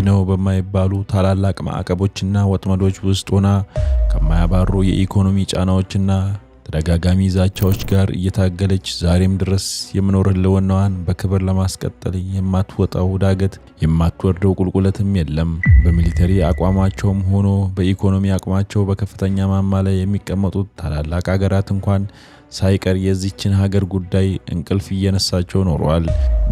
ነው በማይባሉ ታላላቅ ማዕቀቦችና ወጥመዶች ውስጥ ሆና ከማያባሩ የኢኮኖሚ ጫናዎችና ተደጋጋሚ ዛቻዎች ጋር እየታገለች ዛሬም ድረስ የመኖር ህልውናዋን በክብር ለማስቀጠል የማትወጣው ዳገት የማትወርደው ቁልቁለትም የለም። በሚሊተሪ አቋማቸውም ሆኖ በኢኮኖሚ አቅማቸው በከፍተኛ ማማ ላይ የሚቀመጡት ታላላቅ ሀገራት እንኳን ሳይቀር የዚችን ሀገር ጉዳይ እንቅልፍ እየነሳቸው ኖሯል።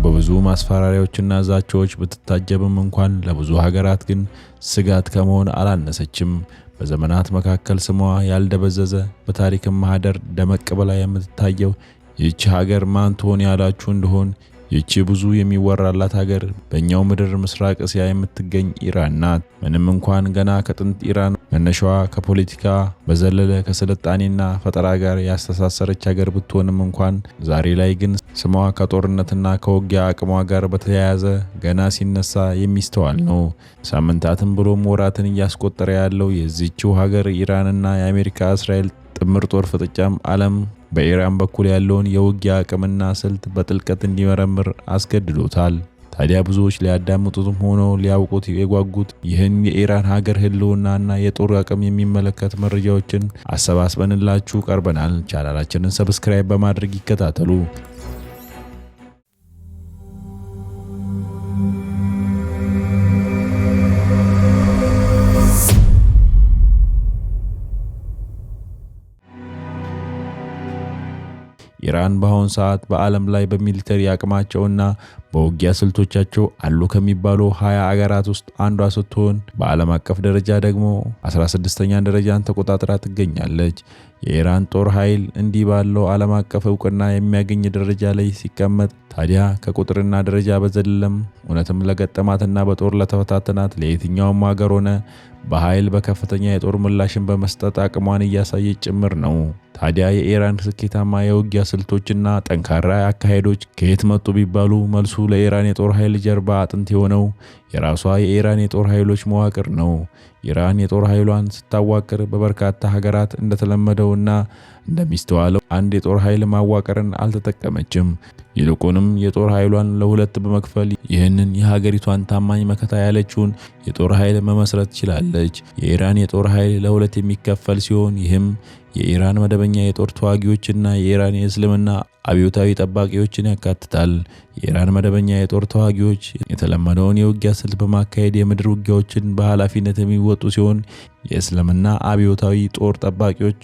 በብዙ ማስፈራሪያዎችና ዛቻዎች ብትታጀብም እንኳን ለብዙ ሀገራት ግን ስጋት ከመሆን አላነሰችም። በዘመናት መካከል ስሟ ያልደበዘዘ በታሪክም ማህደር ደመቅ ብላ የምትታየው ይህች ሀገር ማን ትሆን ያላችሁ እንደሆን ይህች ብዙ የሚወራላት ሀገር በእኛው ምድር ምስራቅ እስያ የምትገኝ ኢራን ናት። ምንም እንኳን ገና ከጥንት ኢራን መነሻዋ ከፖለቲካ በዘለለ ከስልጣኔና ፈጠራ ጋር ያስተሳሰረች ሀገር ብትሆንም እንኳን ዛሬ ላይ ግን ስሟ ከጦርነትና ከውጊያ አቅሟ ጋር በተያያዘ ገና ሲነሳ የሚስተዋል ነው። ሳምንታትን ብሎም ወራትን እያስቆጠረ ያለው የዚህችው ሀገር ኢራንና የአሜሪካ እስራኤል ጥምር ጦር ፍጥጫም ዓለም በኢራን በኩል ያለውን የውጊያ አቅምና ስልት በጥልቀት እንዲመረምር አስገድዶታል። ታዲያ ብዙዎች ሊያዳምጡትም ሆኖ ሊያውቁት የጓጉት ይህን የኢራን ሀገር ህልውናና የጦር አቅም የሚመለከት መረጃዎችን አሰባስበንላችሁ ቀርበናል። ቻናላችንን ሰብስክራይብ በማድረግ ይከታተሉ። ኢራን በአሁን ሰዓት በዓለም ላይ በሚሊተሪ አቅማቸውና በውጊያ ስልቶቻቸው አሉ ከሚባሉ 20 አገራት ውስጥ አንዷ ስትሆን በዓለም አቀፍ ደረጃ ደግሞ 16ኛ ደረጃን ተቆጣጥራ ትገኛለች። የኢራን ጦር ኃይል እንዲህ ባለው ዓለም አቀፍ እውቅና የሚያገኝ ደረጃ ላይ ሲቀመጥ ታዲያ ከቁጥርና ደረጃ በዘለለም እውነትም ለገጠማትና በጦር ለተፈታተናት ለየትኛውም ሀገር ሆነ በኃይል በከፍተኛ የጦር ምላሽን በመስጠት አቅሟን እያሳየች ጭምር ነው። ታዲያ የኢራን ስኬታማ የውጊያ ስልቶችና ጠንካራ አካሄዶች ከየት መጡ ቢባሉ መልሱ ለኢራን የጦር ኃይል ጀርባ አጥንት የሆነው የራሷ የኢራን የጦር ኃይሎች መዋቅር ነው። ኢራን የጦር ኃይሏን ስታዋቅር በበርካታ ሀገራት እንደተለመደውና እንደሚስተዋለው አንድ የጦር ኃይል ማዋቀርን አልተጠቀመችም። ይልቁንም የጦር ኃይሏን ለሁለት በመክፈል ይህንን የሀገሪቷን ታማኝ መከታ ያለችውን የጦር ኃይል መመስረት ችላለች። የኢራን የጦር ኃይል ለሁለት የሚከፈል ሲሆን ይህም የኢራን መደበኛ የጦር ተዋጊዎችና የኢራን የእስልምና አብዮታዊ ጠባቂዎችን ያካትታል። የኢራን መደበኛ የጦር ተዋጊዎች የተለመደውን የውጊያ ስልት በማካሄድ የምድር ውጊያዎችን በኃላፊነት የሚወጡ ሲሆን የእስልምና አብዮታዊ ጦር ጠባቂዎች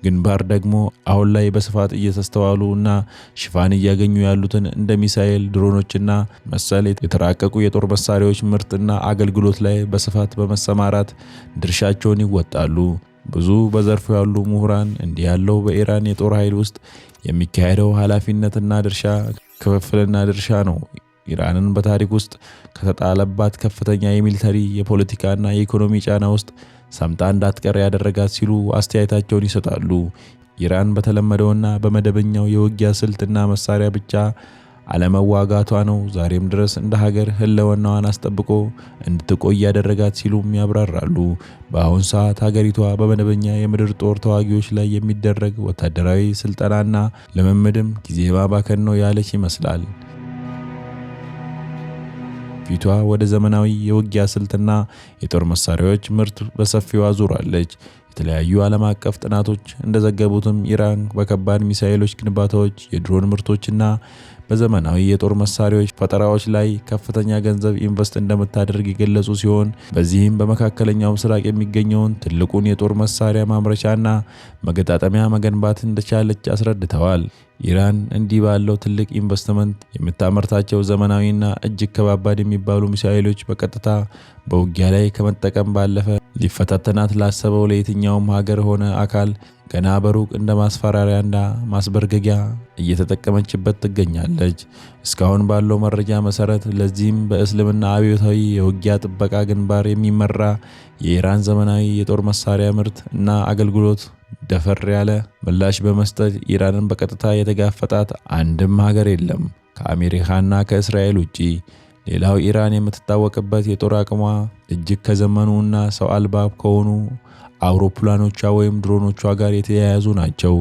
ግንባር ደግሞ አሁን ላይ በስፋት እየተስተዋሉ እና ሽፋን እያገኙ ያሉትን እንደ ሚሳኤል፣ ድሮኖችና መሰል የተራቀቁ የጦር መሳሪያዎች ምርትና አገልግሎት ላይ በስፋት በመሰማራት ድርሻቸውን ይወጣሉ። ብዙ በዘርፉ ያሉ ምሁራን እንዲህ ያለው በኢራን የጦር ኃይል ውስጥ የሚካሄደው ኃላፊነትና ድርሻ ክፍፍልና ድርሻ ነው ኢራንን በታሪክ ውስጥ ከተጣለባት ከፍተኛ የሚሊተሪ የፖለቲካና የኢኮኖሚ ጫና ውስጥ ሰምጣ እንዳትቀር ያደረጋት ሲሉ አስተያየታቸውን ይሰጣሉ። ኢራን በተለመደውና በመደበኛው የውጊያ ስልትና መሳሪያ ብቻ አለመዋጋቷ ነው ዛሬም ድረስ እንደ ሀገር ህልውናዋን አስጠብቆ እንድትቆይ ያደረጋት ሲሉም ያብራራሉ። በአሁን ሰዓት ሀገሪቷ በመደበኛ የምድር ጦር ተዋጊዎች ላይ የሚደረግ ወታደራዊ ስልጠናና ልምምድም ጊዜ ማባከን ነው ያለች ይመስላል። ፊቷ ወደ ዘመናዊ የውጊያ ስልትና የጦር መሳሪያዎች ምርት በሰፊው አዙራለች። የተለያዩ ዓለም አቀፍ ጥናቶች እንደዘገቡትም ኢራን በከባድ ሚሳኤሎች ግንባታዎች፣ የድሮን ምርቶችና በዘመናዊ የጦር መሳሪያዎች ፈጠራዎች ላይ ከፍተኛ ገንዘብ ኢንቨስት እንደምታደርግ የገለጹ ሲሆን በዚህም በመካከለኛው ምስራቅ የሚገኘውን ትልቁን የጦር መሳሪያ ማምረቻና መገጣጠሚያ መገንባት እንደቻለች አስረድተዋል። ኢራን እንዲህ ባለው ትልቅ ኢንቨስትመንት የምታመርታቸው ዘመናዊና እጅግ ከባባድ የሚባሉ ሚሳኤሎች በቀጥታ በውጊያ ላይ ከመጠቀም ባለፈ ሊፈታተናት ላሰበው ለየትኛውም ሀገር ሆነ አካል ገና በሩቅ እንደ ማስፈራሪያና ማስበርገጊያ እየተጠቀመችበት ትገኛለች። እስካሁን ባለው መረጃ መሰረት ለዚህም በእስልምና አብዮታዊ የውጊያ ጥበቃ ግንባር የሚመራ የኢራን ዘመናዊ የጦር መሳሪያ ምርት እና አገልግሎት ደፈር ያለ ምላሽ በመስጠት ኢራንን በቀጥታ የተጋፈጣት አንድም ሀገር የለም ከአሜሪካና ከእስራኤል ውጪ። ሌላው ኢራን የምትታወቅበት የጦር አቅሟ እጅግ ከዘመኑና ሰው አልባ ከሆኑ አውሮፕላኖቿ ወይም ድሮኖቿ ጋር የተያያዙ ናቸው።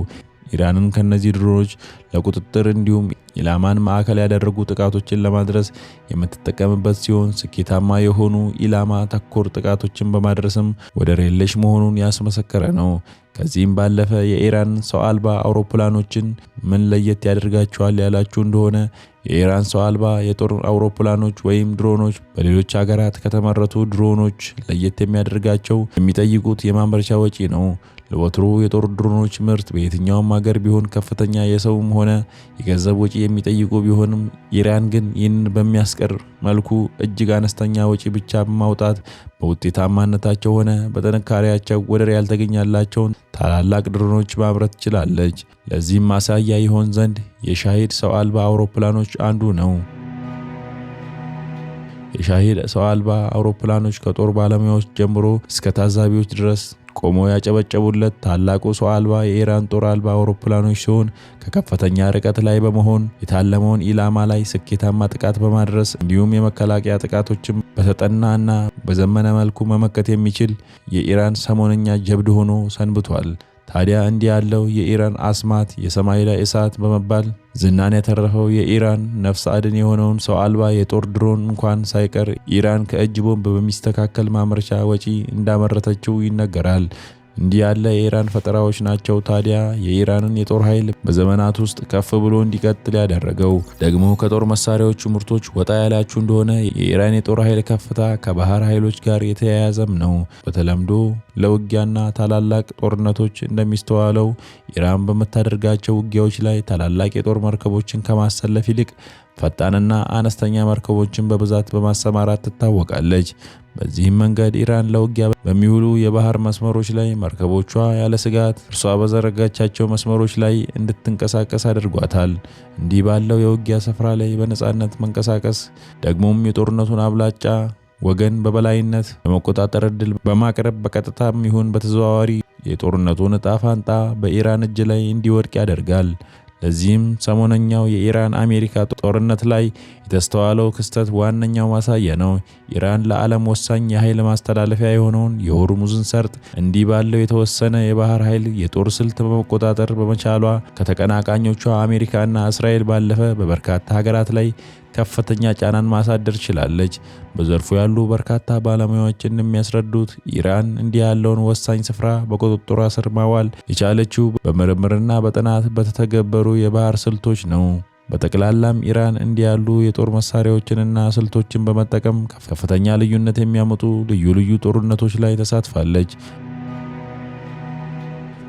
ኢራንን ከነዚህ ድሮኖች ለቁጥጥር እንዲሁም ኢላማን ማዕከል ያደረጉ ጥቃቶችን ለማድረስ የምትጠቀምበት ሲሆን ስኬታማ የሆኑ ኢላማ ተኮር ጥቃቶችን በማድረስም ወደር የለሽ መሆኑን ያስመሰከረ ነው። ከዚህም ባለፈ የኢራን ሰው አልባ አውሮፕላኖችን ምን ለየት ያደርጋቸዋል ያላችሁ እንደሆነ የኢራን ሰው አልባ የጦር አውሮፕላኖች ወይም ድሮኖች በሌሎች ሀገራት ከተመረቱ ድሮኖች ለየት የሚያደርጋቸው የሚጠይቁት የማምረቻ ወጪ ነው። ለወትሮ የጦር ድሮኖች ምርት በየትኛውም ሀገር ቢሆን ከፍተኛ የሰውም ሆነ የገንዘብ ወጪ የሚጠይቁ ቢሆንም ኢራን ግን ይህንን በሚያስቀር መልኩ እጅግ አነስተኛ ወጪ ብቻ በማውጣት በውጤታማነታቸው ሆነ በጥንካሬያቸው ወደር ያልተገኘላቸውን ታላላቅ ድሮኖች ማምረት ችላለች። ለዚህም ማሳያ ይሆን ዘንድ የሻሂድ ሰው አልባ አውሮፕላኖች አንዱ ነው። የሻሂድ ሰው አልባ አውሮፕላኖች ከጦር ባለሙያዎች ጀምሮ እስከ ታዛቢዎች ድረስ ቆመው ያጨበጨቡለት ታላቁ ሰው አልባ የኢራን ጦር አልባ አውሮፕላኖች ሲሆን ከከፍተኛ ርቀት ላይ በመሆን የታለመውን ኢላማ ላይ ስኬታማ ጥቃት በማድረስ እንዲሁም የመከላከያ ጥቃቶችን በተጠናና በዘመነ መልኩ መመከት የሚችል የኢራን ሰሞነኛ ጀብድ ሆኖ ሰንብቷል። ታዲያ እንዲህ ያለው የኢራን አስማት የሰማይ ላይ እሳት በመባል ዝናን ያተረፈው የኢራን ነፍስ አድን የሆነውን ሰው አልባ የጦር ድሮን እንኳን ሳይቀር ኢራን ከእጅ ቦምብ በሚስተካከል ማምረቻ ወጪ እንዳመረተችው ይነገራል። እንዲህ ያለ የኢራን ፈጠራዎች ናቸው ታዲያ የኢራንን የጦር ኃይል በዘመናት ውስጥ ከፍ ብሎ እንዲቀጥል ያደረገው። ደግሞ ከጦር መሳሪያዎቹ ምርቶች ወጣ ያላችሁ እንደሆነ የኢራን የጦር ኃይል ከፍታ ከባህር ኃይሎች ጋር የተያያዘም ነው። በተለምዶ ለውጊያና ታላላቅ ጦርነቶች እንደሚስተዋለው ኢራን በምታደርጋቸው ውጊያዎች ላይ ታላላቅ የጦር መርከቦችን ከማሰለፍ ይልቅ ፈጣንና አነስተኛ መርከቦችን በብዛት በማሰማራት ትታወቃለች። በዚህም መንገድ ኢራን ለውጊያ በሚውሉ የባህር መስመሮች ላይ መርከቦቿ ያለ ስጋት እርሷ በዘረጋቻቸው መስመሮች ላይ እንድትንቀሳቀስ አድርጓታል። እንዲህ ባለው የውጊያ ስፍራ ላይ በነጻነት መንቀሳቀስ ደግሞም የጦርነቱን አብላጫ ወገን በበላይነት በመቆጣጠር ዕድል በማቅረብ በቀጥታም ይሁን በተዘዋዋሪ የጦርነቱን ዕጣ ፈንታ በኢራን እጅ ላይ እንዲወድቅ ያደርጋል። ለዚህም ሰሞነኛው የኢራን አሜሪካ ጦርነት ላይ የተስተዋለው ክስተት ዋነኛው ማሳያ ነው። ኢራን ለዓለም ወሳኝ የኃይል ማስተላለፊያ የሆነውን የሆርሙዝን ሰርጥ እንዲህ ባለው የተወሰነ የባህር ኃይል የጦር ስልት በመቆጣጠር በመቻሏ ከተቀናቃኞቿ አሜሪካና እስራኤል ባለፈ በበርካታ ሀገራት ላይ ከፍተኛ ጫናን ማሳደር ችላለች። በዘርፉ ያሉ በርካታ ባለሙያዎች እንደሚያስረዱት ኢራን እንዲህ ያለውን ወሳኝ ስፍራ በቁጥጥሯ ስር ማዋል የቻለችው በምርምርና በጥናት በተተገበሩ የባህር ስልቶች ነው። በጠቅላላም ኢራን እንዲህ ያሉ የጦር መሳሪያዎችንና ስልቶችን በመጠቀም ከፍተኛ ልዩነት የሚያመጡ ልዩ ልዩ ጦርነቶች ላይ ተሳትፋለች።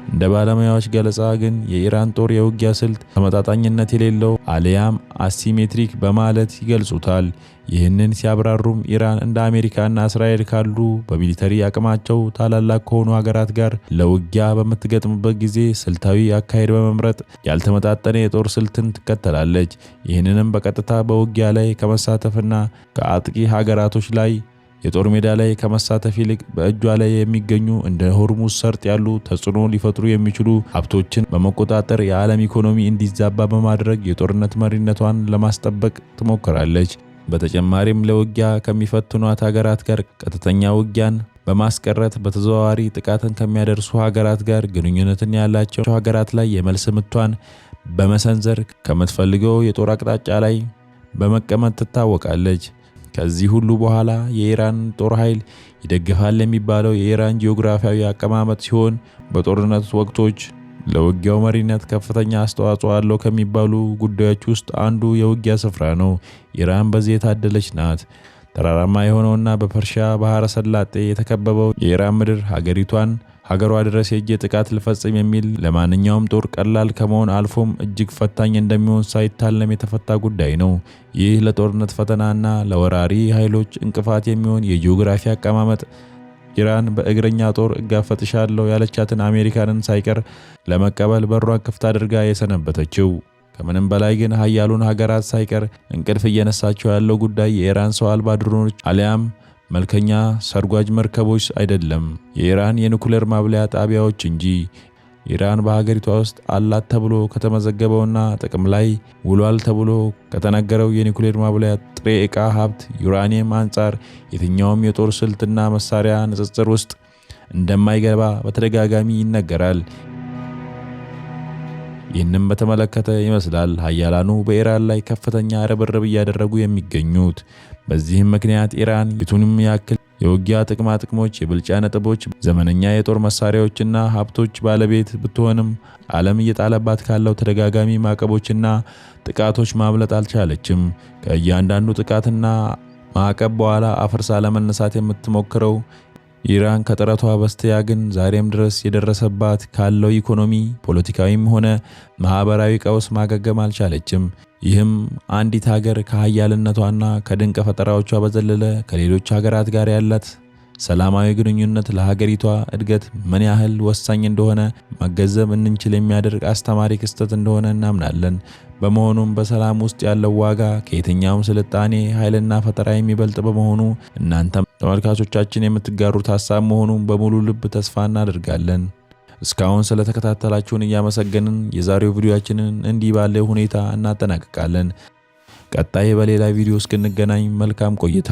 እንደ ባለሙያዎች ገለጻ ግን የኢራን ጦር የውጊያ ስልት ተመጣጣኝነት የሌለው አሊያም አሲሜትሪክ በማለት ይገልጹታል። ይህንን ሲያብራሩም ኢራን እንደ አሜሪካና እስራኤል ካሉ በሚሊተሪ አቅማቸው ታላላቅ ከሆኑ ሀገራት ጋር ለውጊያ በምትገጥምበት ጊዜ ስልታዊ አካሄድ በመምረጥ ያልተመጣጠነ የጦር ስልትን ትከተላለች። ይህንንም በቀጥታ በውጊያ ላይ ከመሳተፍና ከአጥቂ ሀገራቶች ላይ የጦር ሜዳ ላይ ከመሳተፍ ይልቅ በእጇ ላይ የሚገኙ እንደ ሆርሙዝ ሰርጥ ያሉ ተጽዕኖ ሊፈጥሩ የሚችሉ ሀብቶችን በመቆጣጠር የዓለም ኢኮኖሚ እንዲዛባ በማድረግ የጦርነት መሪነቷን ለማስጠበቅ ትሞክራለች። በተጨማሪም ለውጊያ ከሚፈትኗት ሀገራት ጋር ቀጥተኛ ውጊያን በማስቀረት በተዘዋዋሪ ጥቃትን ከሚያደርሱ ሀገራት ጋር ግንኙነትን ያላቸው ሀገራት ላይ የመልስ ምቷን በመሰንዘር ከምትፈልገው የጦር አቅጣጫ ላይ በመቀመጥ ትታወቃለች። ከዚህ ሁሉ በኋላ የኢራን ጦር ኃይል ይደግፋል የሚባለው የኢራን ጂኦግራፊያዊ አቀማመጥ ሲሆን በጦርነት ወቅቶች ለውጊያው መሪነት ከፍተኛ አስተዋጽኦ አለው ከሚባሉ ጉዳዮች ውስጥ አንዱ የውጊያ ስፍራ ነው። ኢራን በዚህ የታደለች ናት። ተራራማ የሆነውና በፐርሺያ ባህረ ሰላጤ የተከበበው የኢራን ምድር ሀገሯ ድረስ የእጅ ጥቃት ልፈጽም የሚል ለማንኛውም ጦር ቀላል ከመሆን አልፎም እጅግ ፈታኝ እንደሚሆን ሳይታለም የተፈታ ጉዳይ ነው። ይህ ለጦርነት ፈተናና ለወራሪ ኃይሎች እንቅፋት የሚሆን የጂኦግራፊ አቀማመጥ ኢራን በእግረኛ ጦር እጋፈጥሻለሁ ያለቻትን አሜሪካንን ሳይቀር ለመቀበል በሯን ክፍት አድርጋ የሰነበተችው። ከምንም በላይ ግን ሀያሉን ሀገራት ሳይቀር እንቅልፍ እየነሳቸው ያለው ጉዳይ የኢራን ሰው አልባ ድሮኖች አሊያም መልከኛ ሰርጓጅ መርከቦች አይደለም፣ የኢራን የኒኩሌር ማብለያ ጣቢያዎች እንጂ። ኢራን በሀገሪቷ ውስጥ አላት ተብሎ ከተመዘገበውና ጥቅም ላይ ውሏል ተብሎ ከተነገረው የኒኩሌር ማብለያ ጥሬ ዕቃ ሀብት ዩራኒየም አንጻር የትኛውም የጦር ስልትና መሳሪያ ንጽጽር ውስጥ እንደማይገባ በተደጋጋሚ ይነገራል። ይህንም በተመለከተ ይመስላል ሀያላኑ በኢራን ላይ ከፍተኛ ርብርብ እያደረጉ የሚገኙት። በዚህም ምክንያት ኢራን የቱንም ያክል የውጊያ ጥቅሞች፣ የብልጫ ነጥቦች፣ ዘመነኛ የጦር መሳሪያዎችና ሀብቶች ባለቤት ብትሆንም ዓለም እየጣለባት ካለው ተደጋጋሚ ማዕቀቦችና ጥቃቶች ማምለጥ አልቻለችም። ከእያንዳንዱ ጥቃትና ማዕቀብ በኋላ አፍርሳ ለመነሳት የምትሞክረው ኢራን ከጥረቷ በስተያ ግን ዛሬም ድረስ የደረሰባት ካለው ኢኮኖሚ፣ ፖለቲካዊም ሆነ ማህበራዊ ቀውስ ማገገም አልቻለችም። ይህም አንዲት ሀገር ከሀያልነቷና ከድንቅ ፈጠራዎቿ በዘለለ ከሌሎች ሀገራት ጋር ያላት ሰላማዊ ግንኙነት ለሀገሪቷ እድገት ምን ያህል ወሳኝ እንደሆነ መገንዘብ እንችል የሚያደርግ አስተማሪ ክስተት እንደሆነ እናምናለን። በመሆኑም በሰላም ውስጥ ያለው ዋጋ ከየትኛውም ስልጣኔ ኃይልና ፈጠራ የሚበልጥ በመሆኑ እናንተም ተመልካቾቻችን የምትጋሩት ሀሳብ መሆኑን በሙሉ ልብ ተስፋ እናደርጋለን። እስካሁን ስለተከታተላችሁን እያመሰገንን የዛሬው ቪዲዮአችንን እንዲህ ባለ ሁኔታ እናጠናቅቃለን። ቀጣይ በሌላ ቪዲዮ እስክንገናኝ መልካም ቆይታ